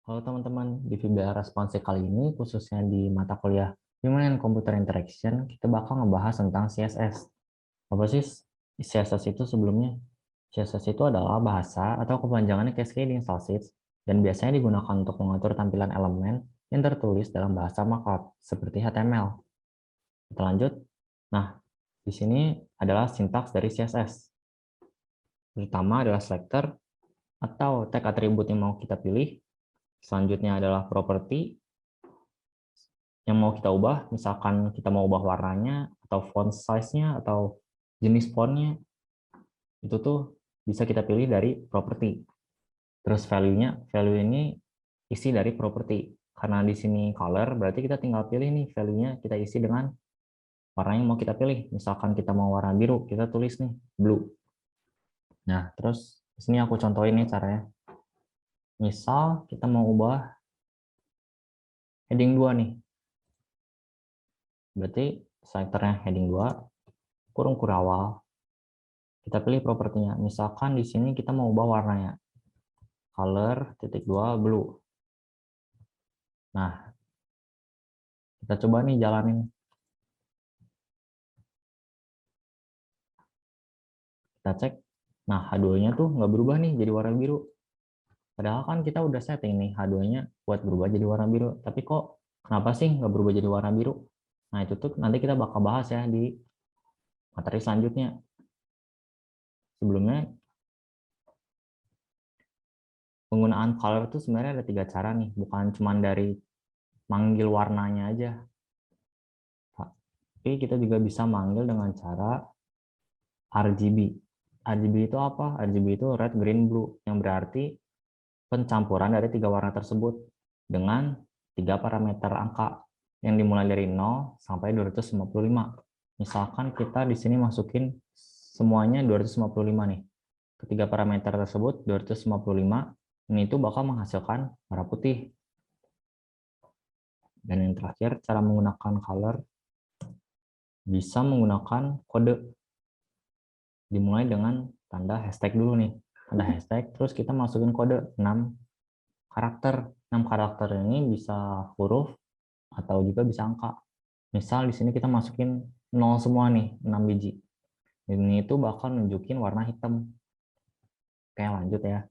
Halo teman-teman, di video responsif kali ini, khususnya di mata kuliah Human and Computer Interaction, kita bakal ngebahas tentang CSS. Apa sih CSS itu sebelumnya? CSS itu adalah bahasa atau kepanjangannya Cascading Style Sheets, dan biasanya digunakan untuk mengatur tampilan elemen yang tertulis dalam bahasa markup, seperti HTML. Kita lanjut. Nah, di sini adalah sintaks dari CSS. Pertama adalah selector atau tag atribut yang mau kita pilih. Selanjutnya adalah property yang mau kita ubah, misalkan kita mau ubah warnanya, atau font size-nya, atau jenis fontnya, itu tuh bisa kita pilih dari property. Terus value-nya, value ini isi dari property. Karena di sini color, berarti kita tinggal pilih nih value-nya, kita isi dengan warna yang mau kita pilih. Misalkan kita mau warna biru, kita tulis nih blue. Nah, terus di sini aku contohin nih caranya. Misal kita mau ubah heading 2 nih. Berarti selectornya heading 2, kurung kurawal. Kita pilih propertinya. Misalkan di sini kita mau ubah warnanya. Color titik 2 blue. Nah, kita coba nih jalanin. Kita cek. Nah, H2-nya tuh nggak berubah nih jadi warna biru. Padahal kan kita udah setting nih H2-nya buat berubah jadi warna biru. Tapi kok kenapa sih nggak berubah jadi warna biru? Nah, itu tuh nanti kita bakal bahas ya di materi selanjutnya. Sebelumnya, penggunaan color itu sebenarnya ada 3 cara nih. Bukan cuma dari manggil warnanya aja. Tapi kita juga bisa manggil dengan cara RGB. RGB itu apa? RGB itu red, green, blue, yang berarti pencampuran dari 3 warna tersebut dengan 3 parameter angka yang dimulai dari 0 sampai 255. Misalkan kita di sini masukin semuanya 255 nih. Ketiga parameter tersebut 255, ini itu bakal menghasilkan warna putih. Dan yang terakhir, cara menggunakan color bisa menggunakan kode. Dimulai dengan tanda hashtag dulu nih. Tanda hashtag, terus kita masukin kode 6 karakter. 6 karakter ini bisa huruf atau juga bisa angka. Misal di sini kita masukin 0 semua nih, 6 biji. Ini itu bakal nunjukin warna hitam. Oke, lanjut ya.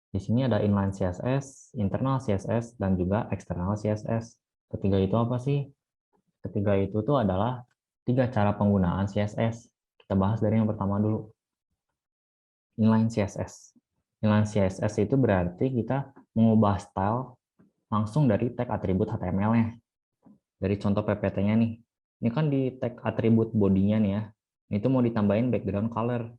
Di sini ada inline CSS, internal CSS, dan juga external CSS. Ketiga itu apa sih? Ketiga itu tuh adalah 3 cara penggunaan CSS. Kita bahas dari yang pertama dulu. Inline CSS. Inline CSS itu berarti kita mengubah style langsung dari tag atribut HTML-nya. Dari contoh PPT-nya nih. Ini kan di tag atribut body-nya nih ya. Itu mau ditambahin background color.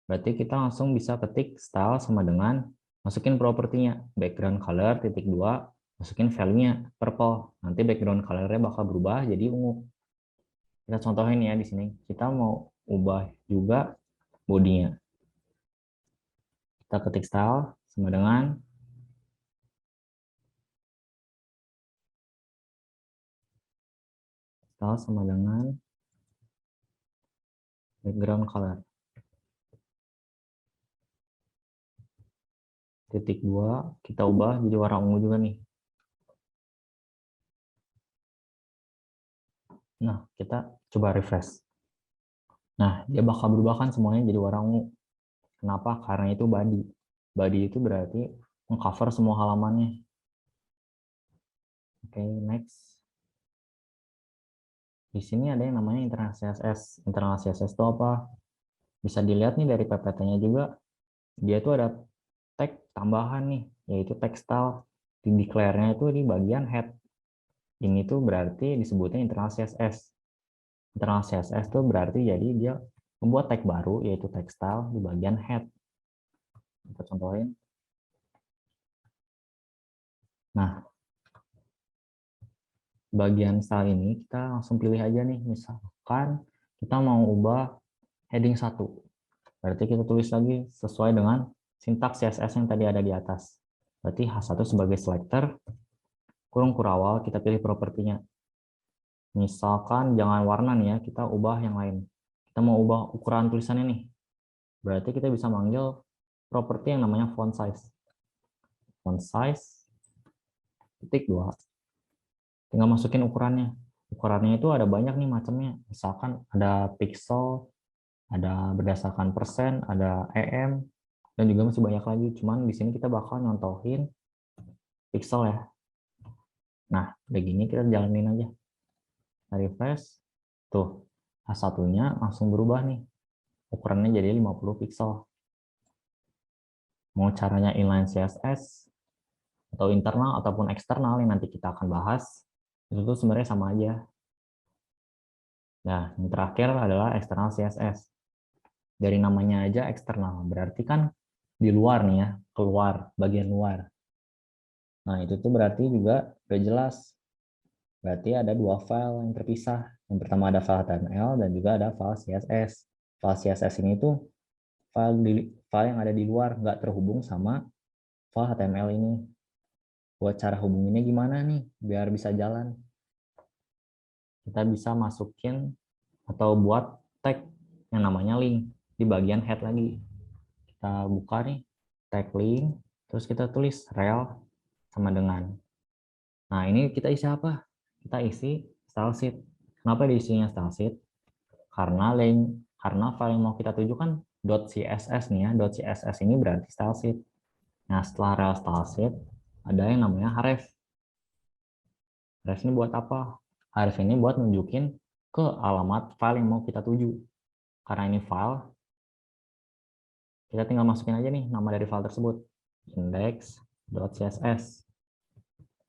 Berarti kita langsung bisa ketik style sama dengan masukin propertinya. Background color titik 2, masukin value-nya purple. Nanti background color-nya bakal berubah jadi ungu. Kita contohin ya di sini. Kita mau ubah juga body-nya. Kita ketik style sama dengan background color. Titik 2 kita ubah jadi warna ungu juga nih. Nah, kita coba refresh. Nah, dia bakal berubah kan semuanya jadi warna ungu. Kenapa? Karena itu body. Body itu berarti mengcover semua halamannya. Oke, next. Di sini ada yang namanya internal CSS. Internal CSS itu apa? Bisa dilihat nih dari PPT-nya juga. Dia tuh ada tag tambahan nih, yaitu textile. Di declare-nya itu di bagian head. Ini tuh berarti disebutnya internal CSS. Internal CSS tuh berarti jadi dia membuat tag baru, yaitu textile di bagian head. Kita contohin. Nah, bagian style ini kita langsung pilih aja nih. Misalkan kita mau ubah heading 1. Berarti kita tulis lagi sesuai dengan sintaks CSS yang tadi ada di atas. Berarti H1 sebagai selector, kurung kurawal, kita pilih propertinya. Misalkan jangan warna nih ya, kita ubah yang lain. Kita mau ubah ukuran tulisannya nih. Berarti kita bisa manggil properti yang namanya font size. font size, titik 2. Tinggal masukin ukurannya. Ukurannya itu ada banyak nih macamnya. Misalkan ada pixel, ada berdasarkan persen, ada em, dan juga masih banyak lagi. Cuman di sini kita bakal nyontohin pixel ya. Nah, udah gini kita jalanin aja. Kita refresh. Tuh, H1-nya langsung berubah nih. Ukurannya jadi 50 pixel. Mau caranya inline CSS, atau internal ataupun eksternal yang nanti kita akan bahas, itu tuh sebenarnya sama aja. Nah, yang terakhir adalah eksternal CSS. Dari namanya aja eksternal, berarti kan di luar nih ya, keluar, bagian luar. Nah, itu tuh berarti juga udah jelas. Berarti ada dua file yang terpisah. Yang pertama ada file HTML dan juga ada file CSS. File CSS ini tuh file yang ada di luar, nggak terhubung sama file HTML ini. Buat cara hubunginnya gimana nih, biar bisa jalan? Kita bisa masukin atau buat tag yang namanya link di bagian head lagi. Kita buka nih, tag link, terus kita tulis rel sama dengan. Nah, ini kita isi apa? Kita isi style sheet. Kenapa diisinya style sheet? Karena file yang mau kita tuju kan .css nih ya. .css ini berarti style sheet. Nah, setelah rel style sheet, ada yang namanya href. Href ini buat apa? Href ini buat nunjukin ke alamat file yang mau kita tuju. Karena ini file, kita tinggal masukin aja nih nama dari file tersebut, index.css.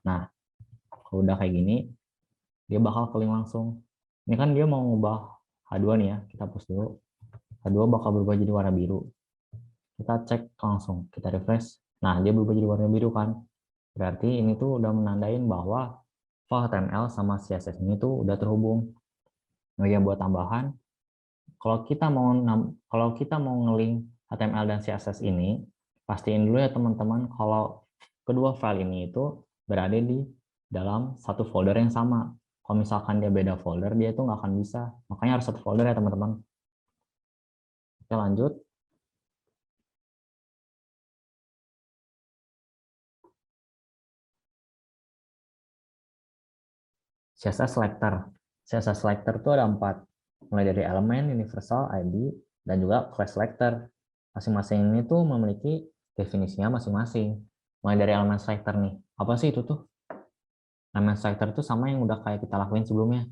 Nah, kalau udah kayak gini, dia bakal ke link langsung. Ini kan dia mau ngubah H2 nih ya, kita hapus dulu. H2 bakal berubah jadi warna biru. Kita cek langsung, kita refresh. Nah, dia berubah jadi warna biru kan. Berarti ini tuh udah menandain bahwa file HTML sama CSS ini tuh udah terhubung. Nah, ya buat tambahan, kalau kita mau ngelink HTML dan CSS ini, pastiin dulu ya teman-teman kalau kedua file ini itu berada di dalam satu folder yang sama. Kalau misalkan dia beda folder, dia itu nggak akan bisa. Makanya harus satu folder ya teman-teman. Oke, lanjut. CSS selector. CSS selector itu ada 4. Mulai dari elemen, universal, ID, dan juga class selector. Masing-masing ini tuh memiliki definisinya masing-masing. Mulai dari elemen selector nih. Apa sih itu tuh? Elemen selector itu sama yang udah kayak kita lakuin sebelumnya.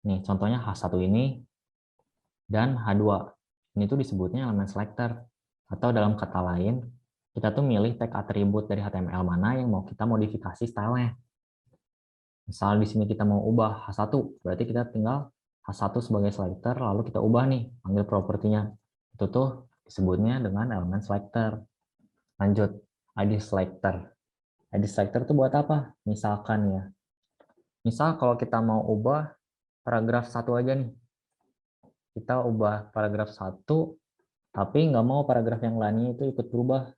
Nih, contohnya H1 ini dan H2. Ini tuh disebutnya elemen selector. Atau dalam kata lain, kita tuh milih tag atribut dari HTML mana yang mau kita modifikasi stylenya. Misal di sini kita mau ubah H1, berarti kita tinggal H1 sebagai selector, lalu kita ubah nih, panggil propertinya. Itu tuh disebutnya dengan elemen selector. Lanjut, ID selector. ID selector itu buat apa? Misalkan ya, misal kalau kita mau ubah paragraf 1 aja nih, kita ubah paragraf 1, tapi nggak mau paragraf yang lainnya itu ikut berubah.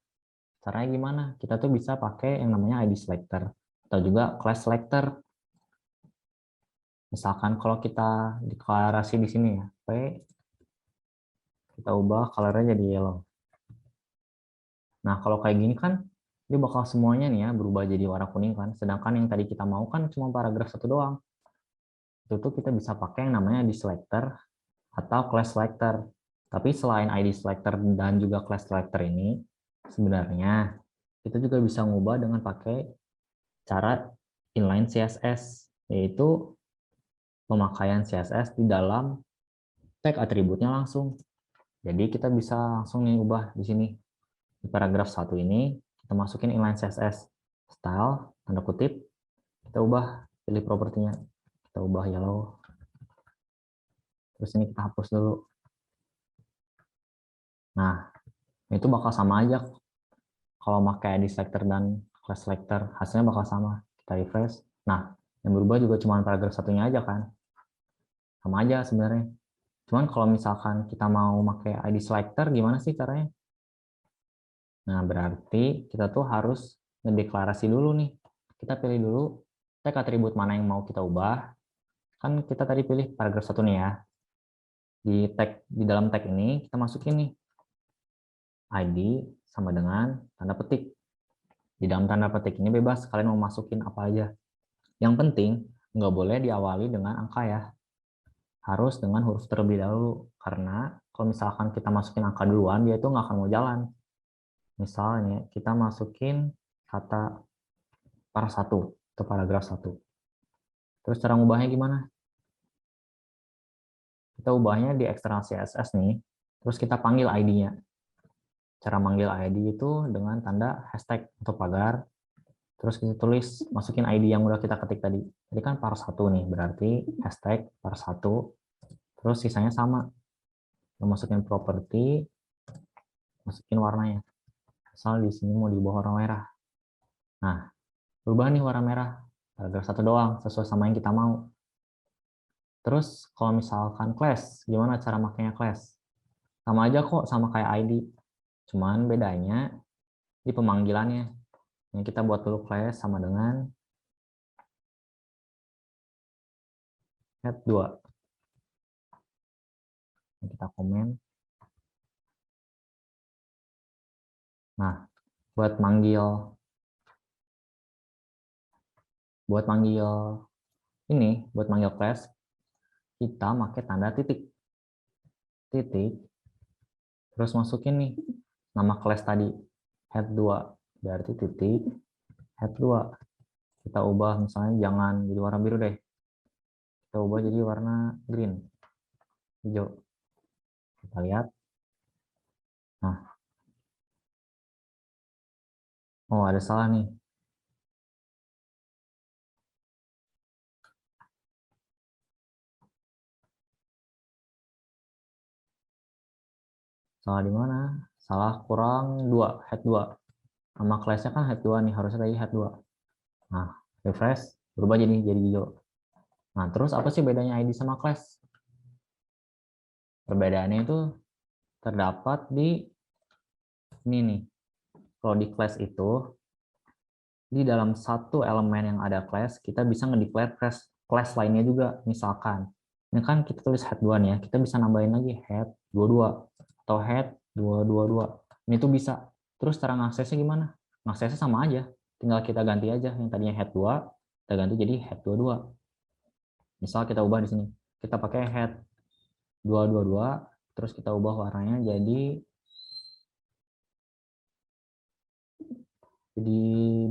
Caranya gimana? Kita tuh bisa pakai yang namanya ID selector, atau juga class selector. Misalkan kalau kita deklarasi di sini ya, P, kita ubah colornya jadi yellow. Nah, kalau kayak gini kan, dia bakal semuanya nih ya berubah jadi warna kuning kan. Sedangkan yang tadi kita mau kan cuma paragraf 1 doang. Itu tuh kita bisa pakai yang namanya ID selector atau class selector. Tapi selain ID selector dan juga class selector ini, sebenarnya kita juga bisa ngubah dengan pakai cara inline CSS, yaitu pemakaian CSS di dalam tag atributnya langsung. Jadi kita bisa langsung nih ubah di sini. Di paragraf 1 ini kita masukin inline CSS. Style, tanda kutip, kita ubah, pilih propertinya. Kita ubah yellow. Terus ini kita hapus dulu. Nah, itu bakal sama aja. Kalau pakai ID selector dan class selector, hasilnya bakal sama. Kita refresh. Nah, yang berubah juga cuma paragraf satunya aja kan. Sama aja sebenarnya. Cuman kalau misalkan kita mau pakai ID selector, gimana sih caranya? Nah, berarti kita tuh harus ngedeklarasi dulu nih. Kita pilih dulu tag atribut mana yang mau kita ubah. Kan kita tadi pilih paragraf 1 nih ya. Di dalam tag ini kita masukin nih ID sama dengan tanda petik. Di dalam tanda petik ini bebas kalian mau masukin apa aja. Yang penting nggak boleh diawali dengan angka ya. Harus dengan huruf terlebih dahulu. Karena kalau misalkan kita masukin angka duluan, dia itu nggak akan mau jalan. Misalnya kita masukin kata para satu atau paragraf satu. Terus cara ngubahnya gimana? Kita ubahnya di eksternal CSS nih. Terus kita panggil ID-nya. Cara manggil ID itu dengan tanda hashtag atau pagar. Terus kita tulis, masukin ID yang udah kita ketik tadi. Tadi kan par satu nih, berarti hashtag par satu. Terus sisanya sama. Kita masukin properti, masukin warnanya. Asal di sini mau diubah warna merah. Nah, berubah nih warna merah. Paragraf satu doang, sesuai sama yang kita mau. Terus kalau misalkan class, gimana cara makainya class? Sama aja kok, sama kayak ID. Cuman bedanya di pemanggilannya. Yang kita buat dulu class sama dengan head 2. Yang kita komen. Nah, buat manggil buat manggil class, kita pakai tanda titik. Terus masukin nih nama class tadi, head 2. Berarti titik head 2. Kita ubah misalnya jangan jadi warna biru deh. Kita ubah jadi warna green. Hijau. Kita lihat. Nah. Oh, ada salah nih. Salah di mana? Salah kurang 2, head 2. Nama class-nya kan head 2 nih, harusnya tadi head 2. Nah, refresh, berubah jadi hijau. Nah, terus apa sih bedanya ID sama class? Perbedaannya itu terdapat di ini nih. Kalau di class itu, di dalam satu elemen yang ada class, kita bisa nge-declare class lainnya juga. Misalkan, ini kan kita tulis head 2 nih ya, kita bisa nambahin lagi head 22 atau head 222. Ini tuh bisa. Terus cara ngaksesnya gimana? Ngaksesnya sama aja. Tinggal kita ganti aja yang tadinya head 2, kita ganti jadi head 22. Misal kita ubah di sini. Kita pakai head 222, terus kita ubah warnanya jadi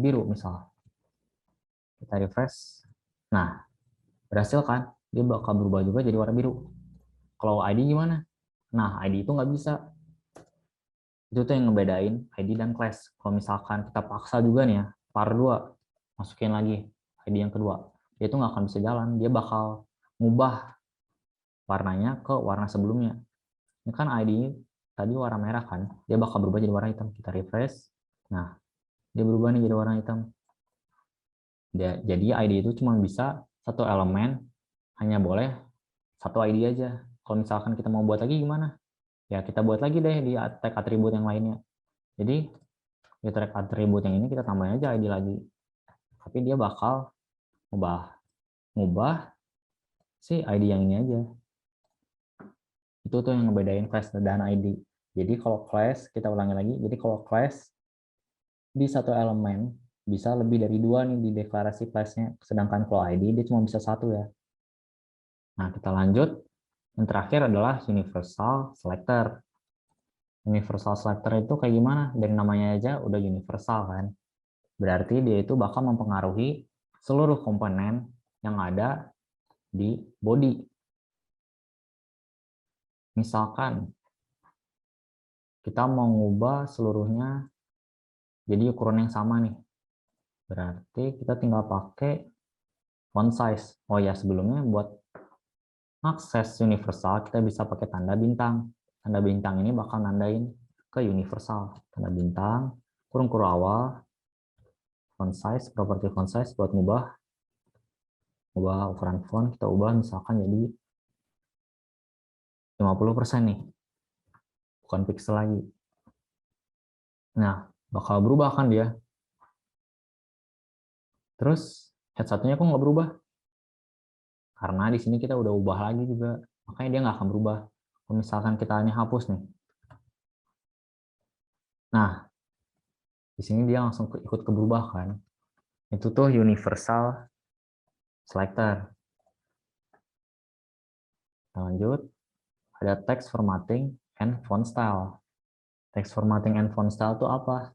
biru misal. Kita refresh. Nah, berhasil kan? Dia bakal berubah juga jadi warna biru. Kalau ID gimana? Nah, ID itu nggak bisa. Itu tuh yang ngebedain ID dan class. Kalau misalkan kita paksa juga nih ya, par 2, masukin lagi ID yang kedua. Dia itu nggak akan bisa jalan. Dia bakal ngubah warnanya ke warna sebelumnya. Ini kan ID tadi warna merah kan, dia bakal berubah jadi warna hitam. Kita refresh. Nah, dia berubah nih jadi warna hitam. Jadi ID itu cuma bisa satu elemen, hanya boleh satu ID aja. Kalau misalkan kita mau buat lagi gimana? Ya kita buat lagi deh di tag atribut yang lainnya. Jadi di tag atribut yang ini kita tambahin aja ID lagi. Tapi dia bakal ngubah si ID yang ini aja. Itu tuh yang ngebedain class dan ID. Jadi kalau class, kita ulangi lagi. Jadi kalau class di satu elemen bisa lebih dari 2 nih di deklarasi class-nya. Sedangkan kalau ID dia cuma bisa 1 ya. Nah, kita lanjut. Yang terakhir adalah universal selector. Universal selector itu kayak gimana? Dari namanya aja udah universal kan. Berarti dia itu bakal mempengaruhi seluruh komponen yang ada di body. Misalkan kita mau ngubah seluruhnya jadi ukuran yang sama nih. Berarti kita tinggal pakai font size. Oh ya, sebelumnya buat akses universal kita bisa pakai tanda bintang. Tanda bintang ini bakal nandain ke universal. Tanda bintang, kurung-kurung awal, font size, properti font size buat ngubah ukuran font, kita ubah misalkan jadi 50% nih. Bukan pixel lagi. Nah, bakal berubah kan dia. Terus head satunya kok nggak berubah? Karena di sini kita udah ubah lagi juga. Makanya dia nggak akan berubah. Kalau misalkan kita hanya hapus nih. Nah, Di sini dia langsung ikut ke berubah kan. Itu tuh universal selector. Lanjut, ada text formatting and font style. Text formatting and font style itu apa?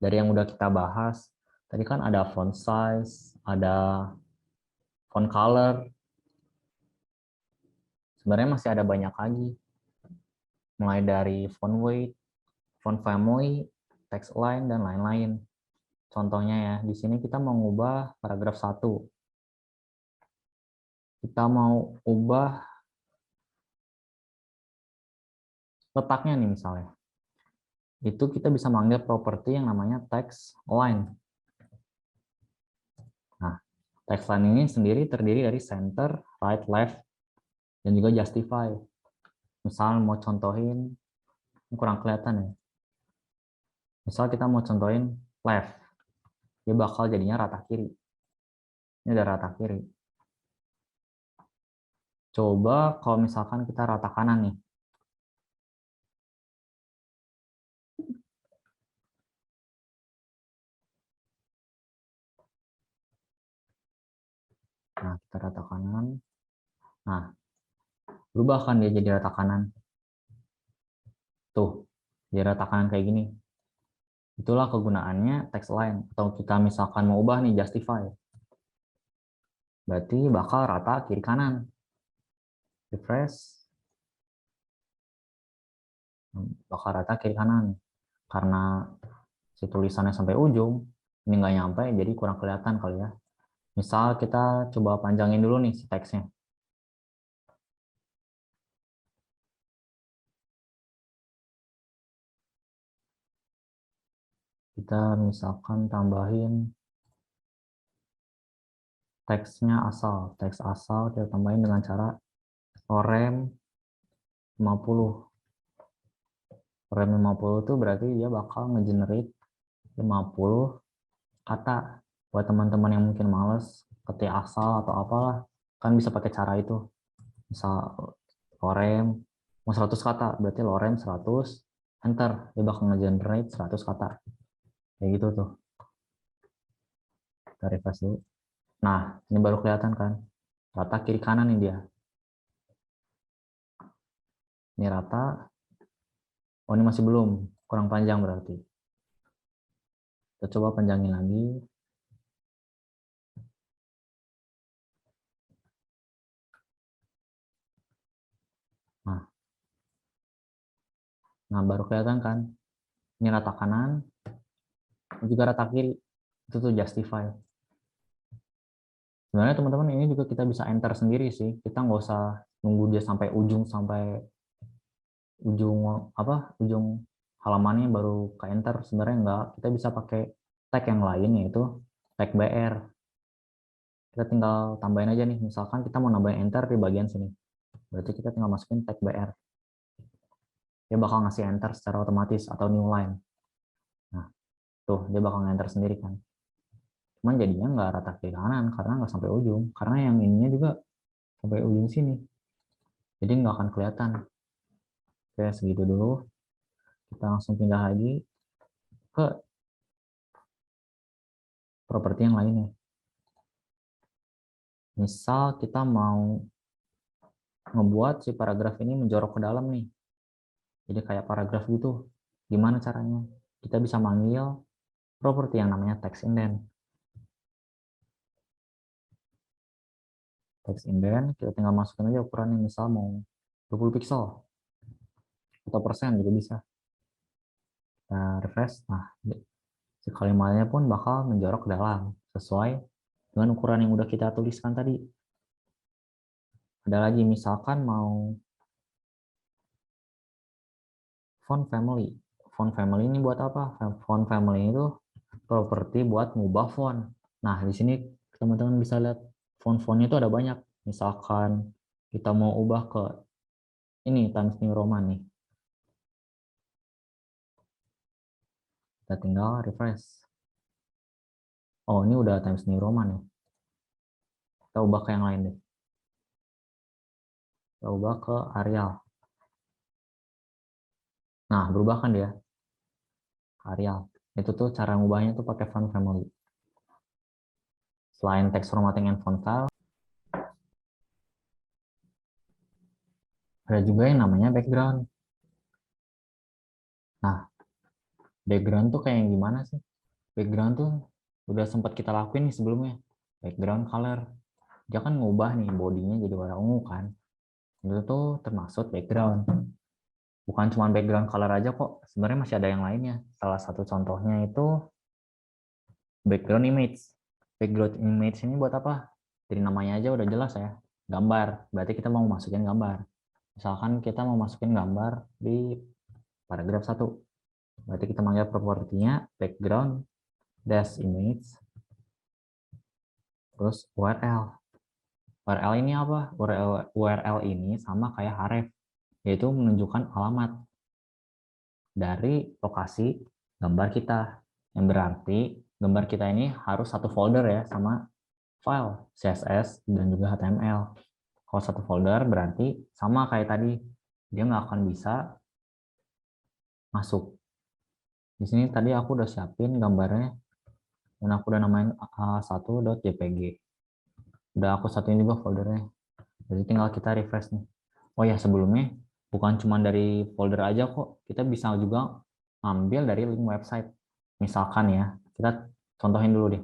Dari yang udah kita bahas, tadi kan ada font size, ada font color. Sebenarnya masih ada banyak lagi. Mulai dari font weight, font family, text align, dan lain-lain. Contohnya ya, di sini kita mau ngubah paragraf 1. Kita mau ubah letaknya nih misalnya. Itu kita bisa manggil properti yang namanya text align. Nah, text align ini sendiri terdiri dari center, right, left, dan juga justify. Misal mau contohin, kurang kelihatan ya. Misal kita mau contohin left, dia bakal jadinya rata kiri. Ini udah rata kiri. Coba kalau misalkan kita rata kanan nih. Nah, kita rata kanan. Nah, berubah kan dia jadi rata kanan. Tuh, jadi rata kanan kayak gini. Itulah kegunaannya text align. Atau kita misalkan mau ubah nih justify. Berarti bakal rata kiri kanan. Refresh. Bakal rata kiri kanan. Karena si tulisannya sampai ujung, ini nggak nyampe, jadi kurang kelihatan kali ya. Misal kita coba panjangin dulu nih si teksnya. Kita misalkan tambahin teksnya asal. Teks asal kita tambahin dengan cara lorem 50. Lorem 50 itu berarti dia bakal nge-generate 50 kata. Buat teman-teman yang mungkin males ketik asal atau apalah, kan bisa pakai cara itu. Misal lorem mau 100 kata, berarti lorem 100, enter, dia bakal nge-generate 100 kata. Kayak gitu tuh. Kita refresh dulu. Nah, ini baru kelihatan kan. Rata kiri kanan nih dia. Ini rata. Oh, ini masih belum. Kurang panjang berarti. Kita coba panjangin lagi. Nah, baru kelihatan kan. Ini rata kanan. Ini juga rata kiri. Itu tuh justify. Sebenarnya teman-teman ini juga kita bisa enter sendiri sih. Kita nggak usah nunggu dia sampai ujung, sampai ujung halamannya baru ke enter. Sebenarnya enggak, kita bisa pakai tag yang lain, yaitu tag BR. Kita tinggal tambahin aja nih, misalkan kita mau nambahin enter di bagian sini, berarti kita tinggal masukin tag BR, dia bakal ngasih enter secara otomatis atau new line. Nah tuh, dia bakal enter sendiri kan. Cuman jadinya nggak rata kiri kanan karena nggak sampai ujung, karena yang ininya juga sampai ujung sini, jadi nggak akan kelihatan. Oke, segitu dulu. Kita langsung pindah lagi ke properti yang lainnya. Misal kita mau ngebuat si paragraf ini menjorok ke dalam nih. Jadi kayak paragraf gitu. Gimana caranya? Kita bisa manggil properti yang namanya text indent. Text indent, kita tinggal masukin aja ukurannya, misal mau 20 pixel atau persen juga bisa. Kita refresh. Nah, si kalimatnya pun bakal menjorok ke dalam sesuai dengan ukuran yang udah kita tuliskan tadi. Ada lagi, misalkan mau font family. Font family ini buat apa? Font family itu properti buat ngubah font. Nah, di sini teman-teman bisa lihat font-fontnya itu ada banyak. Misalkan kita mau ubah ke ini Times New Roman nih. Kita tinggal refresh. Oh, ini udah Times New Roman nih. Kita ubah ke yang lain deh. Kita ubah ke Arial. Nah, berubah kan dia? Arial. Itu tuh cara ngubahnya tuh pakai font family. Selain text formatting and font style, ada juga yang namanya background. Nah, background tuh kayak yang gimana sih? Background tuh udah sempat kita lakuin nih sebelumnya. Background color. Dia kan ngubah nih bodinya jadi warna ungu kan. Itu tuh termasuk background. Bukan cuma background color aja kok. Sebenarnya masih ada yang lainnya. Salah satu contohnya itu background image. Background image ini buat apa? Dari namanya aja udah jelas ya. Gambar. Berarti kita mau masukin gambar. Misalkan kita mau masukin gambar di paragraf 1. Berarti kita manggil propertinya background dash image terus URL. URL ini apa? URL ini sama kayak href, yaitu menunjukkan alamat dari lokasi gambar kita. Yang berarti gambar kita ini harus satu folder ya sama file CSS dan juga HTML. Kalau satu folder berarti sama kayak tadi, dia nggak akan bisa masuk. Di sini tadi aku udah siapin gambarnya dan aku udah namain a1.jpg. Udah aku satuin juga foldernya. Jadi tinggal kita refresh nih. Oh ya, sebelumnya bukan cuma dari folder aja kok. Kita bisa juga ambil dari link website. Misalkan ya, kita contohin dulu deh.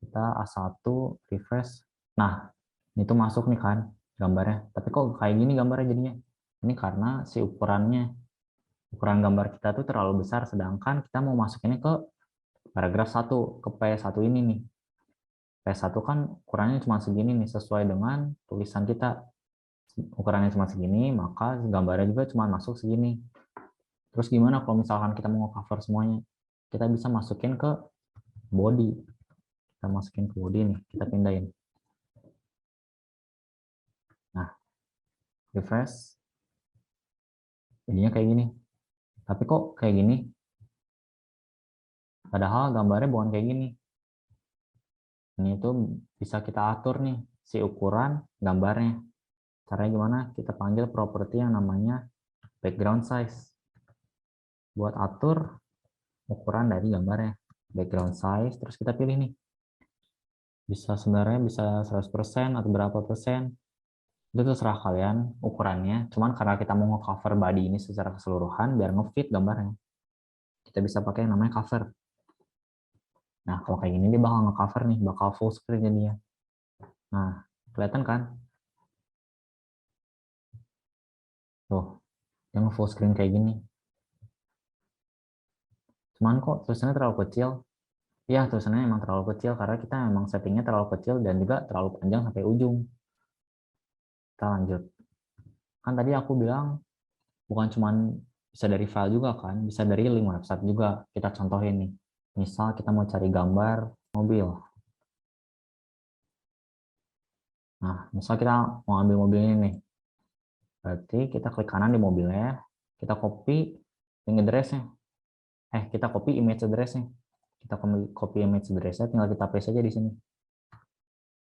Kita A1 refresh. Nah, itu masuk nih kan gambarnya. Tapi kok kayak gini gambarnya jadinya? Ini karena si ukuran gambar kita tuh terlalu besar, sedangkan kita mau masukinnya ke paragraf 1, ke P1 ini nih. P1 kan ukurannya cuma segini nih, sesuai dengan tulisan kita. Ukurannya cuma segini, maka gambarnya juga cuma masuk segini. Terus gimana kalau misalkan kita mau cover semuanya? Kita bisa masukin ke body. Kita masukin ke body nih, kita pindahin. Nah, refresh. Jadinya kayak gini. Tapi kok kayak gini? Padahal gambarnya bukan kayak gini. Ini tuh bisa kita atur nih, si ukuran gambarnya. Caranya gimana? Kita panggil properti yang namanya background size. Buat atur ukuran dari gambarnya. Background size, terus kita pilih nih. Sebenarnya bisa 100% atau berapa persen. Itu terserah kalian ukurannya. Cuman karena kita mau nge-cover body ini secara keseluruhan, biar nge-fit gambarnya. Kita bisa pakai yang namanya cover. Nah, kalau kayak gini dia bakal nge-cover nih, bakal full screen jadinya. Nah, kelihatan kan? Tuh, yang full screen kayak gini. Cuman kok tulisannya terlalu kecil? Ya, tulisannya emang terlalu kecil karena kita emang settingnya terlalu kecil dan juga terlalu panjang sampai ujung. Kita lanjut. Kan tadi aku bilang bukan cuman bisa dari file juga kan, bisa dari link website juga. Kita contohin nih. Misal kita mau cari gambar mobil. Nah, misal kita mau ambil mobil ini nih. Berarti kita klik kanan di mobilnya, kita copy link address-nya. Kita copy image address-nya. Kita copy image address-nya, tinggal kita paste aja di sini.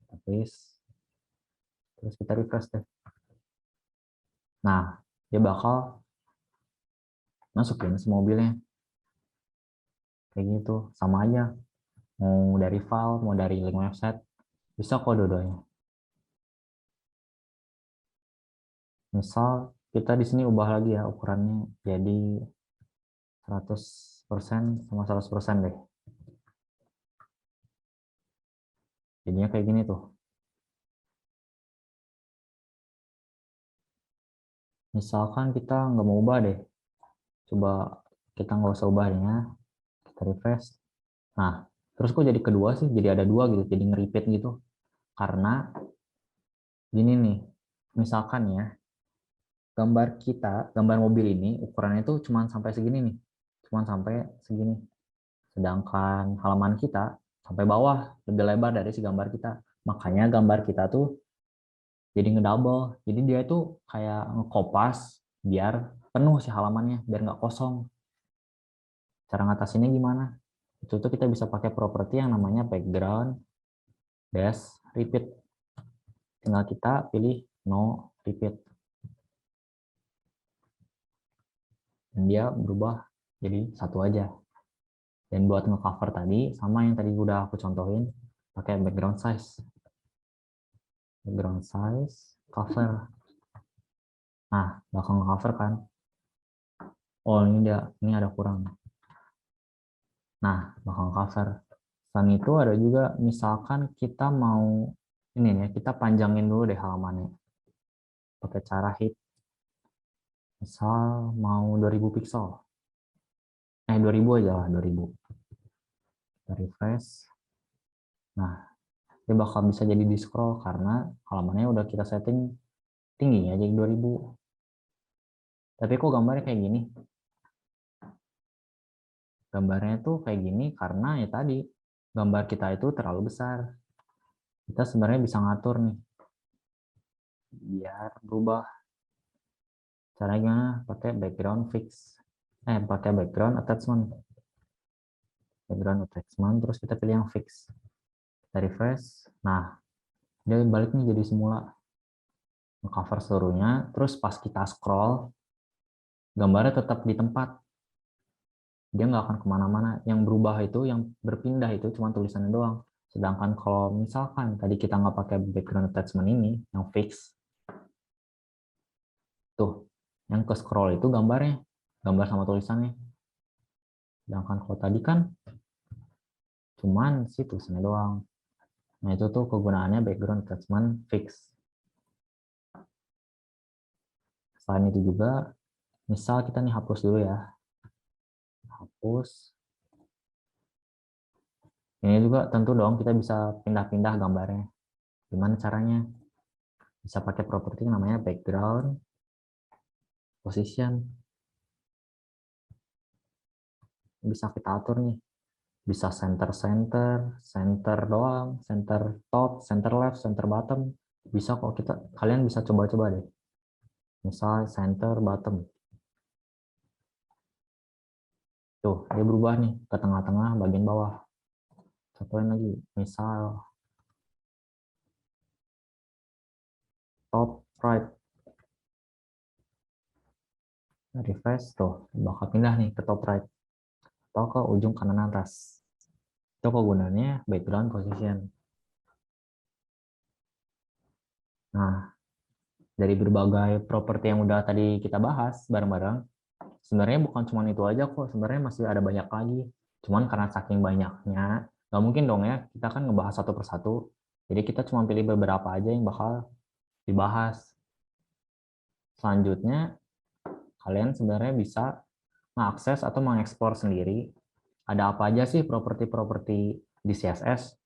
Kita paste. Terus kita refresh deh. Nah, dia bakal masukin semua mobilnya. Kayak gitu, sama aja. Mau dari file, mau dari link website, bisa kok dua-duanya. Misal kita di sini ubah lagi ya ukurannya jadi 100% sama 100% deh. Jadinya kayak gini tuh. Misalkan kita nggak mau ubah deh. Coba kita nggak usah ubahnya. Kita refresh. Nah, terus kok jadi kedua sih? Jadi ada dua gitu. Jadi nge-repeat gitu. Karena gini nih. Misalkan ya, gambar mobil ini ukurannya itu cuma sampai segini nih. Cuma sampai segini. Sedangkan halaman kita sampai bawah lebih lebar dari si gambar kita. Makanya gambar kita tuh jadi ngedouble. Jadi dia tuh kayak ngekopas biar penuh si halamannya, biar nggak kosong. Cara ngatasinnya gimana? Itu tuh kita bisa pakai properti yang namanya background dash repeat. Tinggal kita pilih no repeat. Dan dia berubah jadi satu aja. Dan buat ngecover tadi, sama yang tadi udah aku contohin, pakai background size. Background size, cover. Nah, bakal nge-cover kan. Oh, ini ada kurang. Nah, bakal cover. Selain itu ada juga misalkan kita mau ini nih, kita panjangin dulu deh halamannya. Pakai cara hit. Misal mau 2000 pixel. 2000 aja lah, 2000. Kita refresh. Nah, dia bakal bisa jadi di scroll karena halamannya udah kita setting tingginya jadi 2000. Tapi kok gambarnya kayak gini? Gambarnya tuh kayak gini karena ya tadi gambar kita itu terlalu besar. Kita sebenarnya bisa ngatur nih biar berubah. Caranya pakai background fix. Pakai background attachment. Background attachment terus kita pilih yang fix. Kita refresh. Nah, dia balik nih jadi semula. Cover seluruhnya, terus pas kita scroll, gambarnya tetap di tempat. Dia nggak akan kemana-mana. Yang berubah itu, yang berpindah itu cuma tulisannya doang. Sedangkan kalau misalkan tadi kita nggak pakai background attachment ini, yang fix, tuh, yang ke scroll itu gambarnya, gambar sama tulisannya. Sedangkan kalau tadi kan cuman sih tulisannya doang. Nah itu tuh kegunaannya background attachment fix. Selain itu juga, misal kita nih hapus dulu ya. Hapus. Ini juga tentu dong kita bisa pindah-pindah gambarnya. Gimana caranya? Bisa pakai properti namanya background position. Bisa kita atur nih. Bisa center-center, center doang, center top, center left, center bottom. Bisa kok kalian bisa coba-coba deh. Misal center bottom. Tuh, dia berubah nih ke tengah-tengah bagian bawah. Contohin lagi, misal top right. Refresh tuh, bakal pindah nih ke top right atau ke ujung kanan atas. Itu kegunaannya background position. Nah, dari berbagai properti yang udah tadi kita bahas bareng-bareng, sebenarnya bukan cuma itu aja kok, sebenarnya masih ada banyak lagi. Cuman karena saking banyaknya, nggak mungkin dong ya, kita kan ngebahas satu persatu. Jadi kita cuma pilih beberapa aja yang bakal dibahas. Selanjutnya, kalian sebenarnya bisa mengakses atau mengeksplor sendiri ada apa aja sih properti-properti di CSS.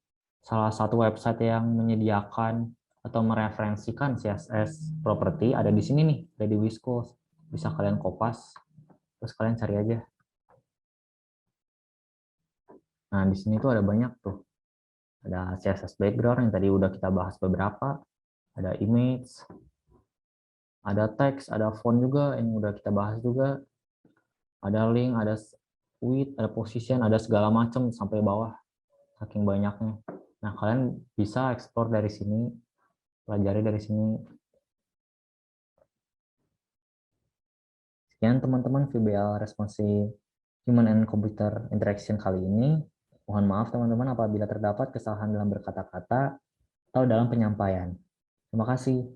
Salah satu website yang menyediakan atau mereferensikan CSS properti ada di sini nih, ada di Wisco. Bisa kalian kopas, terus kalian cari aja. Nah, di sini tuh ada banyak tuh. Ada CSS background yang tadi udah kita bahas beberapa, ada image, ada teks, ada font juga yang udah kita bahas juga, ada link, ada width, ada position, ada segala macam sampai bawah, saking banyaknya. Nah, kalian bisa explore dari sini, pelajari dari sini. Sekian teman-teman VBL Responsive Human and Computer Interaction kali ini. Mohon maaf teman-teman apabila terdapat kesalahan dalam berkata-kata atau dalam penyampaian. Terima kasih.